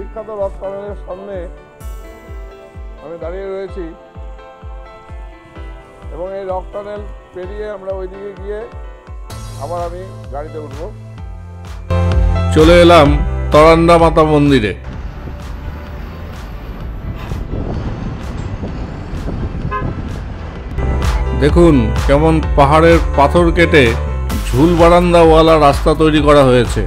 বিখ্যাত রক টানেলের সামনে আমি দাঁড়িয়ে রয়েছি এবং এই রক টানেল পেরিয়ে আমরা ওইদিকে গিয়ে আবার আমি গাড়িতে উঠব। চলে এলাম তরান্দা মাতা মন্দিরে। দেখুন কেমন পাহাড়ের পাথর কেটে ঝুল বারান্দাওয়ালা রাস্তা তৈরি করা হয়েছে।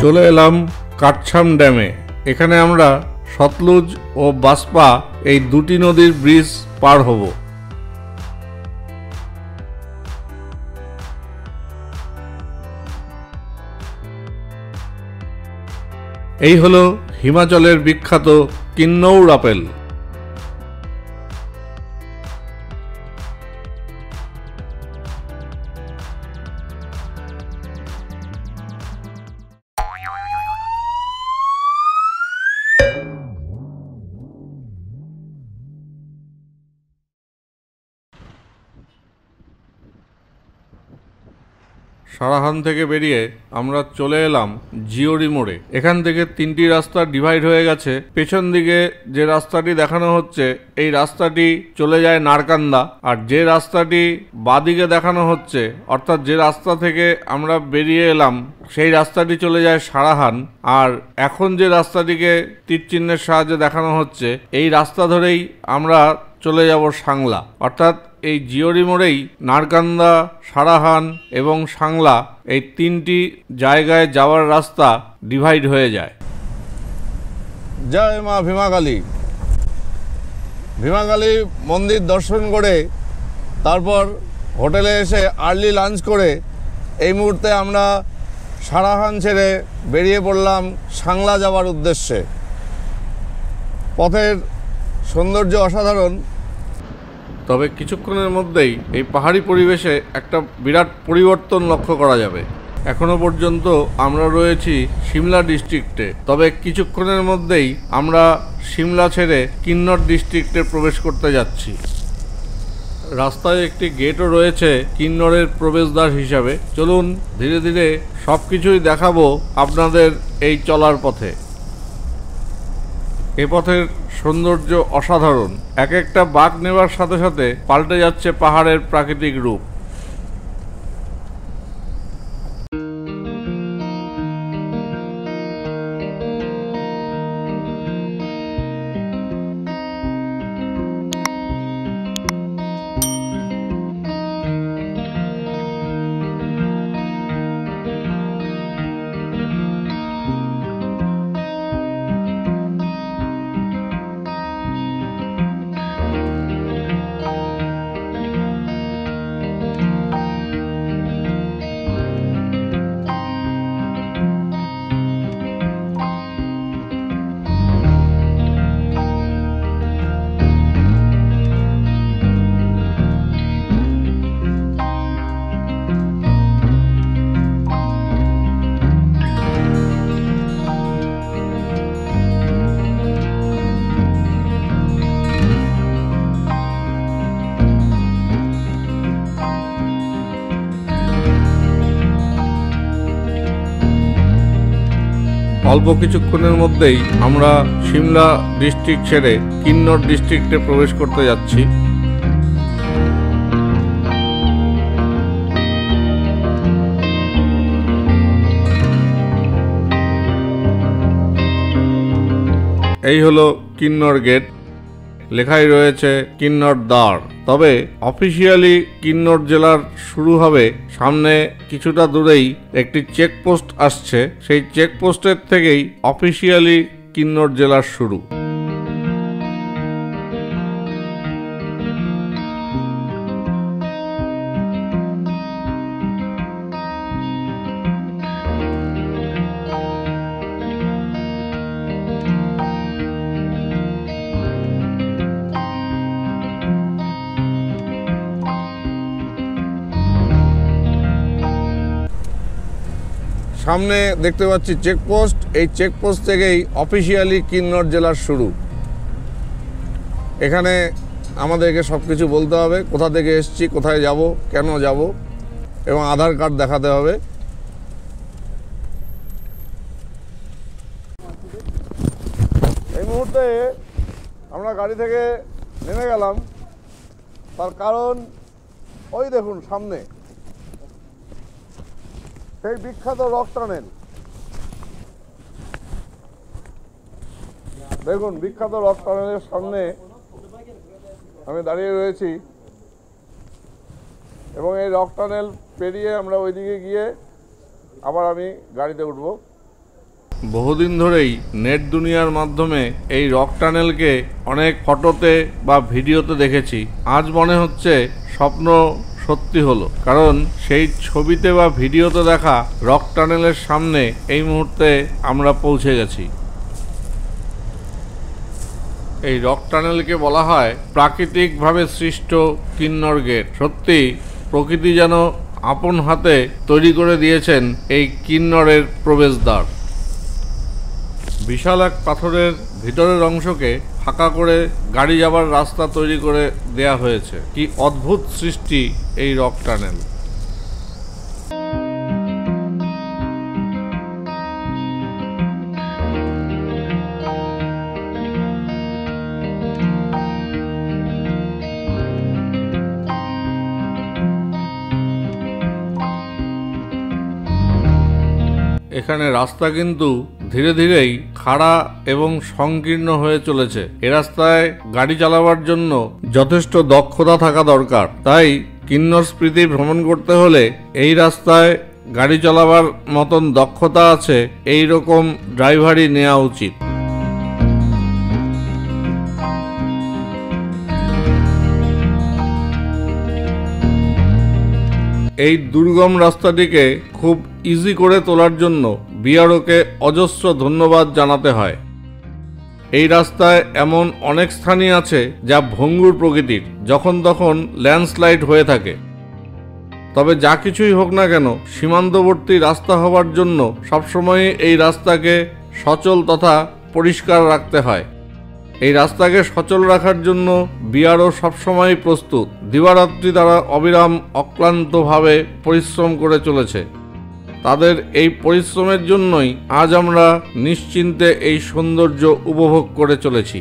চলে এলাম কাটছাম ড্যামে। এখানে আমরা সতলুজ ও বাসপা এই দুটি নদীর ব্রিজ পার হব। এই হলো হিমাচলের বিখ্যাত কিন্নৌর আপেল। সারাহান থেকে বেরিয়ে আমরা চলে এলাম জিওরি মোড়ে। এখান থেকে তিনটি রাস্তা ডিভাইড হয়ে গেছে। পেছন দিকে যে রাস্তাটি দেখানো হচ্ছে এই রাস্তাটি চলে যায় নারকান্দা, আর যে রাস্তাটি বাদিকে দেখানো হচ্ছে অর্থাৎ যে রাস্তা থেকে আমরা বেরিয়ে এলাম সেই রাস্তাটি চলে যায় সারাহান। আর এখন যে রাস্তাটিকে তীর চিহ্নের সাহায্যে দেখানো হচ্ছে এই রাস্তা ধরেই আমরা চলে যাব সাংলা। অর্থাৎ এই জিওরি মোড়েই নারকান্দা, সারাহান এবং সাংলা এই তিনটি জায়গায় যাওয়ার রাস্তা ডিভাইড হয়ে যায়। জয় মা ভীমাকালী। ভীমাকালী মন্দির দর্শন করে তারপর হোটেলে এসে আর্লি লাঞ্চ করে এই মুহূর্তে আমরা সারাহান ছেড়ে বেরিয়ে পড়লাম সাংলা যাওয়ার উদ্দেশ্যে। পথের সৌন্দর্য অসাধারণ, তবে কিছুক্ষণের মধ্যেই এই পাহাড়ি পরিবেশে একটা বিরাট পরিবর্তন লক্ষ্য করা যাবে। এখনো পর্যন্ত আমরা রয়েছি সিমলা ডিস্ট্রিক্টে, তবে কিছুক্ষণের মধ্যেই আমরা সিমলা ছেড়ে কিন্নর ডিস্ট্রিক্টে প্রবেশ করতে যাচ্ছি। রাস্তায় একটি গেটও রয়েছে কিন্নরের প্রবেশদ্বার হিসাবে। চলুন ধীরে ধীরে সব কিছুই দেখাবো আপনাদের এই চলার পথে। এ পথের সৌন্দর্য অসাধারণ। এক একটা বাঁক নেওয়ার সাথে সাথে পাল্টে যাচ্ছে পাহাড়ের প্রাকৃতিক রূপ। অল্প কিছুক্ষণের মধ্যেই আমরা সিমলা ডিস্ট্রিক্ট ছেড়ে কিন্নর ডিস্ট্রিক্টে প্রবেশ করতে যাচ্ছি। এই হলো কিন্নর গেট। লেখাই রয়েছে কিন্নর দ্বার। তবে অফিসিয়ালি কিন্নর জেলার শুরু হবে সামনে কিছুটা দূরেই একটি চেকপোস্ট আসছে। সেই চেকপোস্টের থেকেই অফিসিয়ালি কিন্নর জেলার শুরু। সামনে দেখতে পাচ্ছি চেকপোস্ট। এই চেকপোস্ট থেকেই অফিসিয়ালি কিন্নর জেলার শুরু। এখানে আমাদেরকে সব কিছু বলতে হবে, কোথা থেকে এসেছি, কোথায় যাব, কেন যাব। এবং আধার কার্ড দেখাতে হবে। এই মুহূর্তে আমরা গাড়ি থেকে নেমে গেলাম, তার কারণ ওই দেখুন সামনে সেই বিখ্যাত রক টানেল। দেখুন বিখ্যাত রক টানেলের সামনে আমি দাঁড়িয়ে রয়েছি এবং এই রক টানেল পেরিয়ে আমরা ওইদিকে গিয়ে আবার আমি গাড়িতে উঠব। বহুদিন ধরেই নেট দুনিয়ার মাধ্যমে এই রক টানেলকে অনেক ফটোতে বা ভিডিওতে দেখেছি। আজ মনে হচ্ছে স্বপ্ন সত্যি হলো, কারণ সেই ছবিতে বা ভিডিওতে দেখা রক টানেলের সামনে এই মুহূর্তে আমরা পৌঁছে গেছি। এই রক টানেলকে বলা হয় প্রাকৃতিকভাবে সৃষ্ট কিন্নর গেট। সত্যি প্রকৃতি যেন আপন হাতে তৈরি করে দিয়েছেন এই কিন্নরের প্রবেশদ্বার। বিশাল এক পাথরের ভিতরের অংশকে ফাঁকা করে গাড়ি যাবার রাস্তা তৈরি করে দেয়া হয়েছে। কি অদ্ভুত সৃষ্টি এই রক টানেল। এখানে রাস্তা কিন্তু ধীরে ধীরেই খাড়া এবং সংকীর্ণ হয়ে চলেছে। এ রাস্তায় গাড়ি চালাবার জন্য যথেষ্ট দক্ষতা থাকা দরকার। তাই কিন্নর স্মৃতি ভ্রমণ করতে হলে এই রাস্তায় গাড়ি চালাবার মতন দক্ষতা আছে এই রকম ড্রাইভারই নেওয়া উচিত। এই দুর্গম রাস্তাটিকে খুব ইজি করে তোলার জন্য বিআরওকে অজস্র ধন্যবাদ জানাতে হয়। এই রাস্তায় এমন অনেক স্থানই আছে যা ভঙ্গুর প্রকৃতির, যখন তখন ল্যান্ডস্লাইড হয়ে থাকে। তবে যা কিছুই হোক না কেন, সীমান্তবর্তী রাস্তা হওয়ার জন্য সবসময় এই রাস্তাকে সচল তথা পরিষ্কার রাখতে হয়। এই রাস্তাকে সচল রাখার জন্য বিআরও সবসময় প্রস্তুত। দিবারাত্রি তারা অবিরাম অক্লান্তভাবে পরিশ্রম করে চলেছে। তাদের এই পরিশ্রমের জন্যই আজ আমরা নিশ্চিন্তে এই সৌন্দর্য উপভোগ করে চলেছি।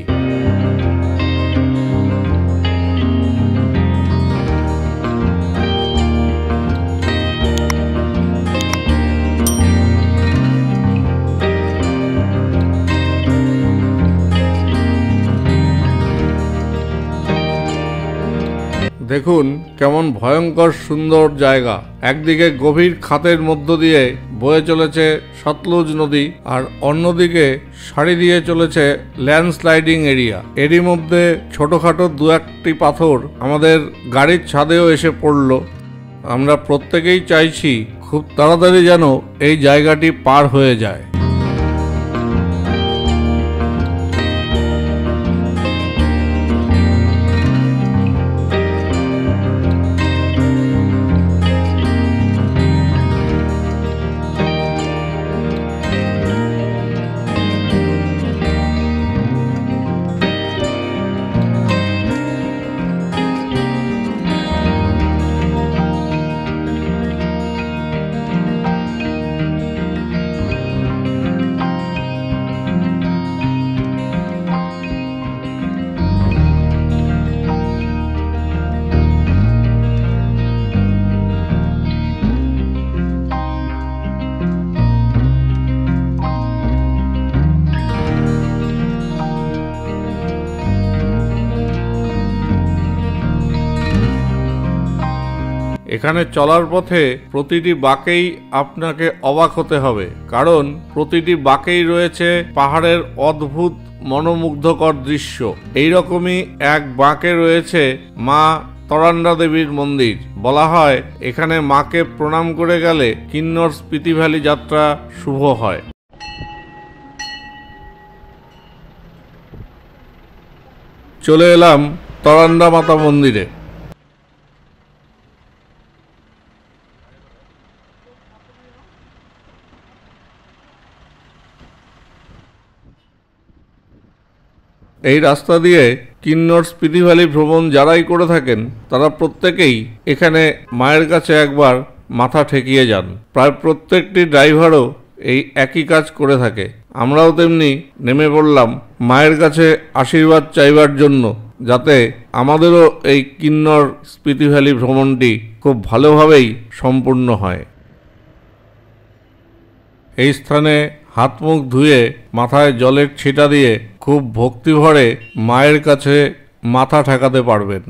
দেখুন কেমন ভয়ঙ্কর সুন্দর জায়গা। একদিকে গভীর খাতের মধ্য দিয়ে বয়ে চলেছে সতলুজ নদী, আর অন্যদিকে সারি দিয়ে চলেছে ল্যান্ডস্লাইডিং এরিয়া। এরই মধ্যে ছোটখাটো দু একটি পাথর আমাদের গাড়ির ছাদেও এসে পড়ল। আমরা প্রত্যেকেই চাইছি খুব তাড়াতাড়ি যেন এই জায়গাটি পার হয়ে যায়। এখানে চলার পথে প্রতিটি বাঁকেই আপনাকে অবাক হতে হবে, কারণ প্রতিটি বাঁকেই রয়েছে পাহাড়ের অদ্ভুত মনোমুগ্ধকর দৃশ্য। এইরকমই এক বাঁকে রয়েছে মা তরান্ডা দেবীর মন্দির। বলা হয় এখানে মাকে প্রণাম করে গেলে কিন্নর স্পিতি ভ্যালি যাত্রা শুভ হয়। চলে এলাম তরান্ডা মাতা মন্দিরে। এই রাস্তা দিয়ে কিন্নর স্পিতি ভ্যালি ভ্রমণ যারাই করে থাকেন তারা প্রত্যেকেই এখানে মায়ের কাছে একবার মাথা ঠেকিয়ে যান। প্রায় প্রত্যেকটি ড্রাইভারও এই একই কাজ করে থাকে। আমরাও তেমনি নেমে পড়লাম মায়ের কাছে আশীর্বাদ চাইবার জন্য, যাতে আমাদেরও এই কিন্নর স্পিতি ভ্যালি ভ্রমণটি খুব ভালোভাবেই সম্পূর্ণ হয়। এই স্থানে হাত মুখ ধুয়ে মাথায় জলের ছিটা দিয়ে খুব ভক্তিভরে মায়ের কাছে মাথা ঠেকাতে পারবেন।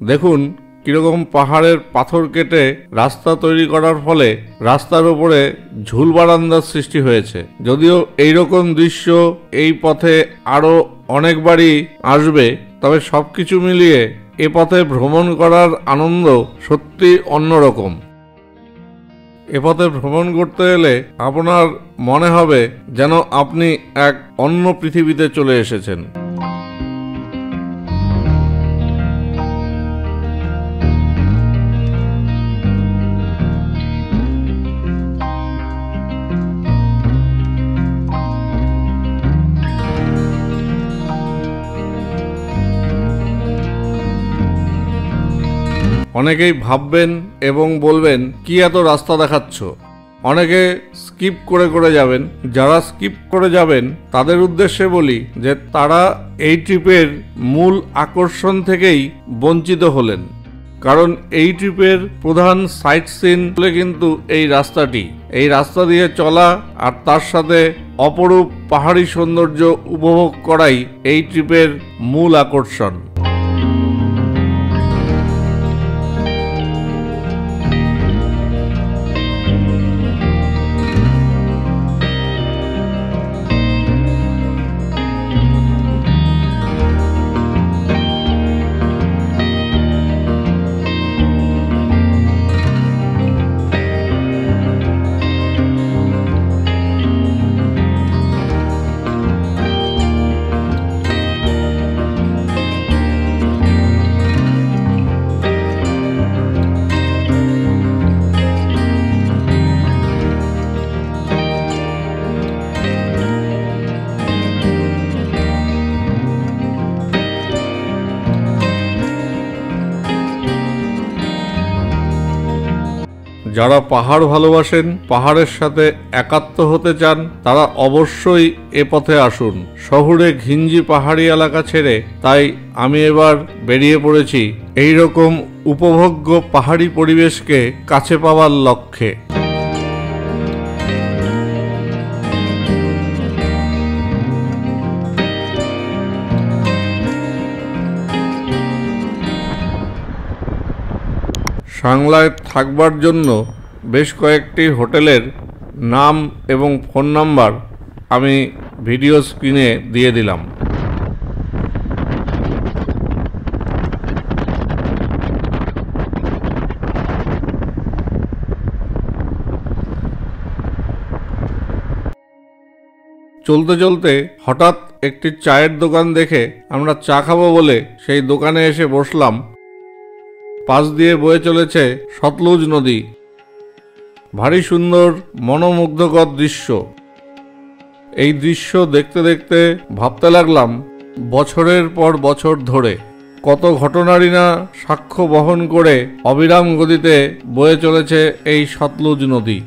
দেখুন কিরকম পাহাড়ের পাথর কেটে রাস্তা তৈরি করার ফলে রাস্তার উপরে ঝুল বারান্দার সৃষ্টি হয়েছে। যদিও এইরকম দৃশ্য এই পথে আরো অনেকবারই আসবে, তবে সবকিছু মিলিয়ে এ পথে ভ্রমণ করার আনন্দ সত্যি অন্যরকম। এ পথে ভ্রমণ করতে এলে আপনার মনে হবে যেন আপনি এক অন্য পৃথিবীতে চলে এসেছেন। অনেকেই ভাববেন এবং বলবেন কি এত রাস্তা দেখাচ্ছ। অনেকে স্কিপ করে করে যাবেন। যারা স্কিপ করে যাবেন তাদের উদ্দেশ্যে বলি যে তারা এই ট্রিপের মূল আকর্ষণ থেকেই বঞ্চিত হলেন। কারণ এই ট্রিপের প্রধান সাইট সিন হলে কিন্তু এই রাস্তাটি, এই রাস্তা দিয়ে চলা আর তার সাথে অপরূপ পাহাড়ি সৌন্দর্য উপভোগ করাই এই ট্রিপের মূল আকর্ষণ। যারা পাহাড় ভালোবাসেন, পাহাড়ের সাথে একাত্ম হতে চান, তারা অবশ্যই এ পথে আসুন। শহুরে ঘিঞ্জি পাহাড়ি এলাকা ছেড়ে তাই আমি এবার বেরিয়ে পড়েছি এই রকম উপভোগ্য পাহাড়ি পরিবেশকে কাছে পাওয়ার লক্ষ্যে। সাংলায় থাকবার জন্য বেশ কয়েকটি হোটেলের নাম এবং ফোন নাম্বার আমি ভিডিও স্ক্রিনে দিয়ে দিলাম। চলতে চলতে হঠাৎ একটি চায়ের দোকান দেখে আমরা চা খাবো বলে সেই দোকানে এসে বসলাম। পাশ দিয়ে বয়ে চলেছে সতলুজ নদী। ভারী সুন্দর মনোমুগ্ধকর দৃশ্য। এই দৃশ্য দেখতে দেখতে ভাবতে লাগলাম বছরের পর বছর ধরে কত ঘটনারই না সাক্ষ্য বহন করে অবিরাম গতিতে বয়ে চলেছে এই সতলুজ নদী।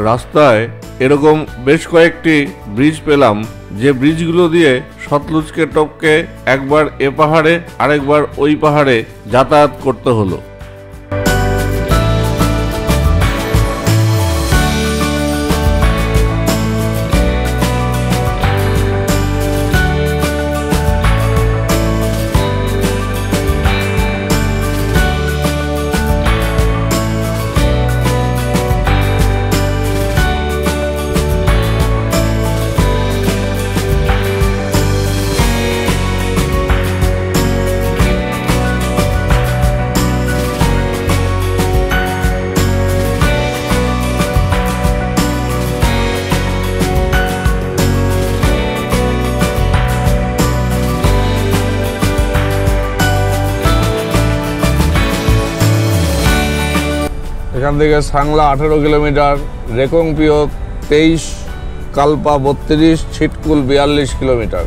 রাস্তায় এরকম বেশ কয়েকটি ব্রিজ পেলাম, যে ব্রিজগুলো দিয়ে সতলুজকে টপকে একবার এ পাহাড়ে আরেকবার ওই পাহাড়ে যাতায়াত করতে হলো। এখান থেকে সাংলা 18 কিলোমিটার, রেকংপিও 23, কালপা 32, ছিটকুল 42 কিলোমিটার।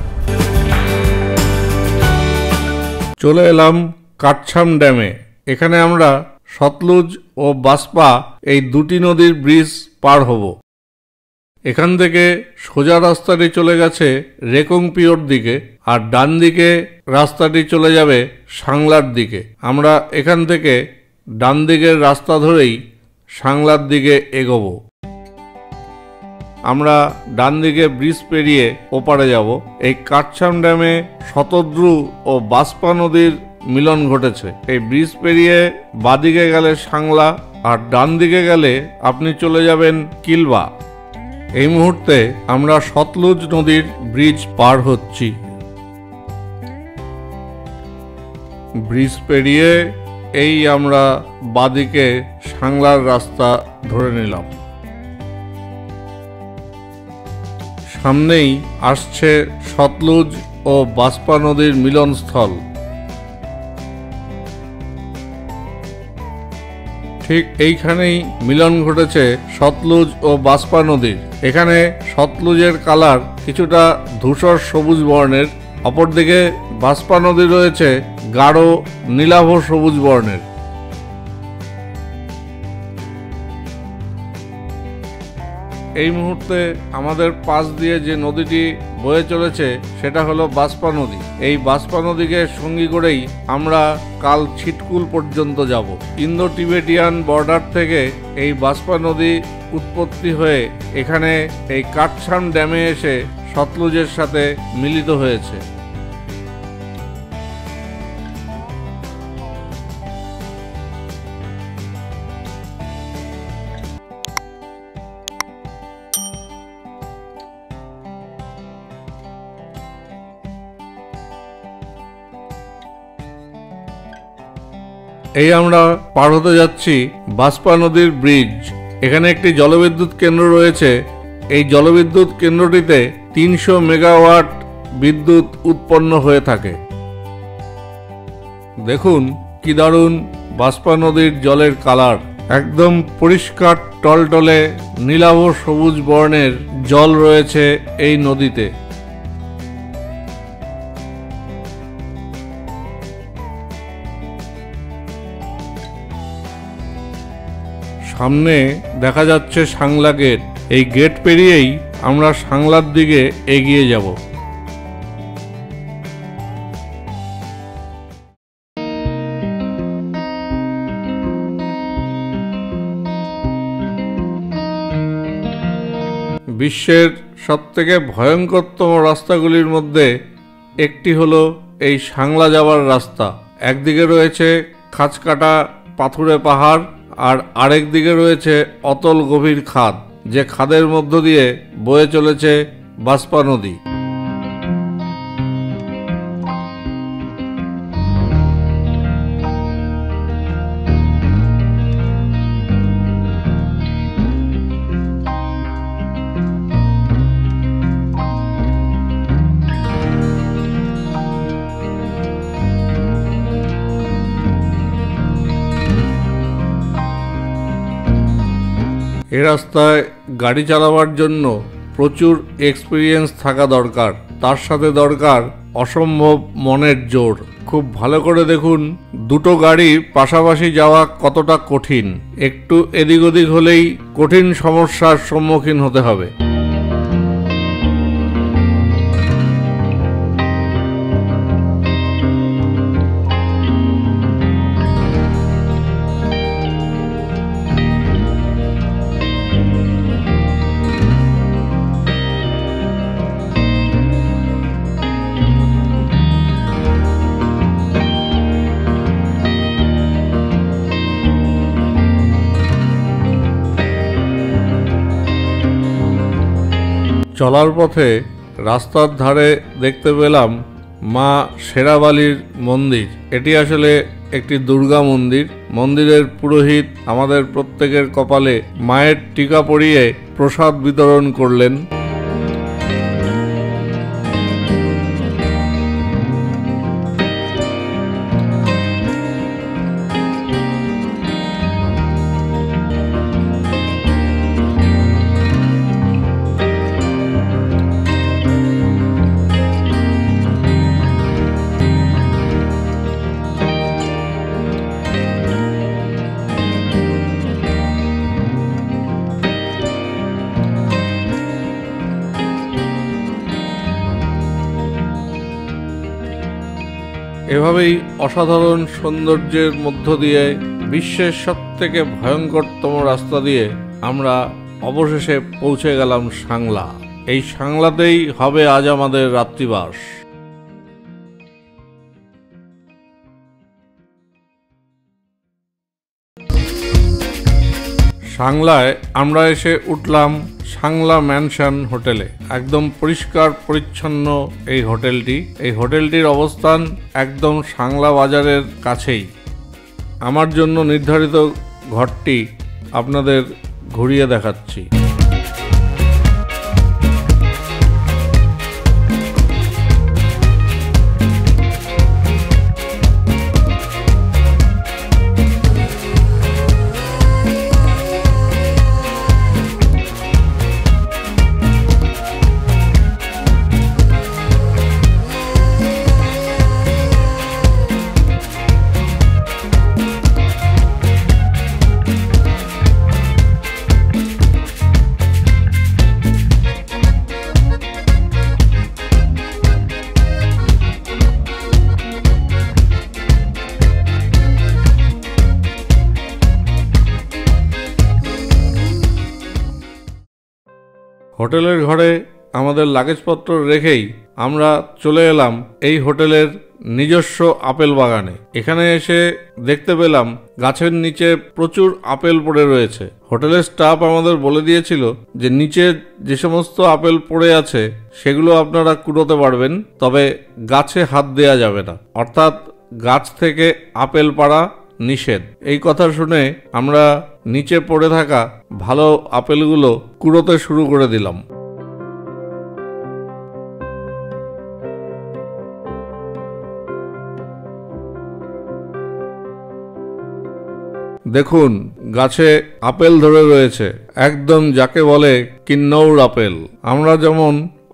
চলে এলাম কাটছাম ড্যামে। এখানে আমরা সতলুজ ও বাসপা এই দুটি নদীর ব্রিজ পার হব। এখান থেকে সোজা রাস্তাটি চলে গেছে রেকংপিওর দিকে, আর ডান দিকে রাস্তাটি চলে যাবে সাংলার দিকে। আমরা এখান থেকে ডান দিকের রাস্তা ধরেই সাংলার দিকে এগোবো। আমরা ডান দিকে ব্রিজ পেরিয়ে ওপারে যাব। এই কাটছাম ড্যামে শতদ্রু ও বাসপা নদীর মিলন ঘটেছে। এই ব্রিজ পেরিয়ে বাদিকে গেলে সাংলা, আর ডান দিকে গেলে আপনি চলে যাবেন কিলবা। এই মুহূর্তে আমরা সতলুজ নদীর ব্রিজ পার হচ্ছি। ব্রিজ পেরিয়ে এই আমরা বাদিকে সাংলার রাস্তা ধরে নিলাম। সামনেই আসছে সতলুজ ও বাসপা নদীর মিলনস্থল। ঠিক এইখানেই মিলন ঘটেছে সতলুজ ও বাসপা নদীর। এখানে সতলুজের কালার কিছুটা ধূসর সবুজ বর্ণের, অপরদিকে বাসপা নদী রয়েছে গাঢ় নীলাভ সবুজ বর্ণের। এই মুহূর্তে আমাদের পাশ দিয়ে যে নদীটি বয়ে চলেছে সেটা হলো বাসপা নদী। এই বাসপা নদীকে সঙ্গী করেই আমরা কাল ছিটকুল পর্যন্ত যাব। ইন্দো টিবেটিয়ান বর্ডার থেকে এই বাসপা নদী উৎপত্তি হয়ে এখানে এই কাটছাম ড্যামে এসে সতলুজের সাথে মিলিত হয়েছে। এই আমরা পার হতে যাচ্ছি বাসপা নদীর ব্রিজ। এখানে একটি জলবিদ্যুৎ কেন্দ্র রয়েছে। এই জলবিদ্যুৎ কেন্দ্রটিতে 300 মেগাওয়াট বিদ্যুৎ উৎপন্ন হয়ে থাকে। দেখুন কি দারুণ বাসপা নদীর জলের কালার, একদম পরিষ্কার টলটলে নীলাভ সবুজ বর্ণের জল রয়েছে এই নদীতে। সামনে দেখা যাচ্ছে সাংলা গেট। এই গেট পেরিয়েই আমরা সাংলার দিকে এগিয়ে যাব। বিশ্বের সবথেকে ভয়ঙ্করতম রাস্তাগুলির মধ্যে একটি হলো এই সাংলা যাওয়ার রাস্তা। একদিকে রয়েছে খাঁজকাটা পাথুরে পাহাড়, আর আরেক দিকে রয়েছে অতল গভীর খাদ, যে খাদের মধ্য দিয়ে বয়ে চলেছে বাসপা নদী। এ রাস্তায় গাড়ি চালাবার জন্য প্রচুর এক্সপিরিয়েন্স থাকা দরকার, তার সাথে দরকার অসম্ভব মনের জোর। খুব ভালো করে দেখুন দুটো গাড়ি পাশাপাশি যাওয়া কতটা কঠিন। একটু এদিক ওদিক হলেই কঠিন সমস্যার সম্মুখীন হতে হবে। চলার পথে রাস্তার ধারে দেখতে পেলাম মা শেরাবালির মন্দির। এটি আসলে একটি দুর্গা মন্দির। মন্দিরের পুরোহিত আমাদের প্রত্যেকের কপালে মায়ের টিকা পরিয়ে প্রসাদ বিতরণ করলেন। এভাবেই অসাধারণ সৌন্দর্যের মধ্য দিয়ে বিশ্বের সবথেকে ভয়ঙ্করতম রাস্তা দিয়ে আমরা অবশেষে পৌঁছে গেলাম সাংলা। এই সাংলাতেই হবে আজ আমাদের রাত্রিবাস। সাংলায় আমরা এসে উঠলাম সাংলা ম্যানশন হোটেলে। একদম পরিষ্কার পরিচ্ছন্ন এই হোটেলটি। এই হোটেলটির অবস্থান একদম সাংলা বাজারের কাছেই। আমার জন্য নির্ধারিত ঘরটি আপনাদের ঘুরিয়ে দেখাচ্ছি। হোটেলের ঘরে আমাদের লাগেজপত্র রেখেই আমরা চলে এলাম এই হোটেলের নিজস্ব আপেল বাগানে। এখানে এসে দেখতে পেলাম গাছের নিচে প্রচুর আপেল পড়ে রয়েছে। হোটেলের স্টাফ আমাদের বলে দিয়েছিল যে নিচে যে সমস্ত আপেল পড়ে আছে সেগুলো আপনারা কুড়োতে পারবেন, তবে গাছে হাত দেওয়া যাবে না, অর্থাৎ গাছ থেকে আপেল পাড়া নিষেধ। এই কথা শুনে আমরা নিচে পড়ে থাকা ভালো আপেলগুলো কুড়োতে শুরু করে দিলাম। দেখুন গাছে আপেল ধরে রয়েছে, একদম যাকে বলে কিন্নৌর আপেল। আমরা যেমন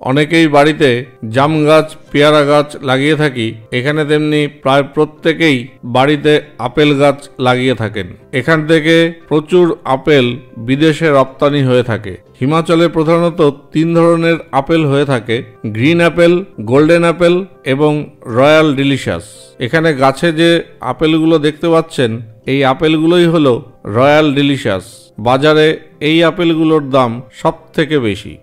অনেকেই বাড়িতে জাম গাছ, পেয়ারা গাছ লাগিয়ে থাকি, এখানে তেমনি প্রায় প্রত্যেকেই বাড়িতে আপেল গাছ লাগিয়ে থাকেন। এখান থেকে প্রচুর আপেল বিদেশে রপ্তানি হয়ে থাকে। হিমাচলে প্রধানত 3 ধরনের আপেল হয়ে থাকে: গ্রিন অ্যাপেল, গোল্ডেন অ্যাপেল এবং রয়্যাল ডিলিশাস। এখানে গাছে যে আপেলগুলো দেখতে পাচ্ছেন এই আপেলগুলোই হলো রয়্যাল ডিলিশাস। বাজারে এই আপেলগুলোর দাম সব থেকে বেশি।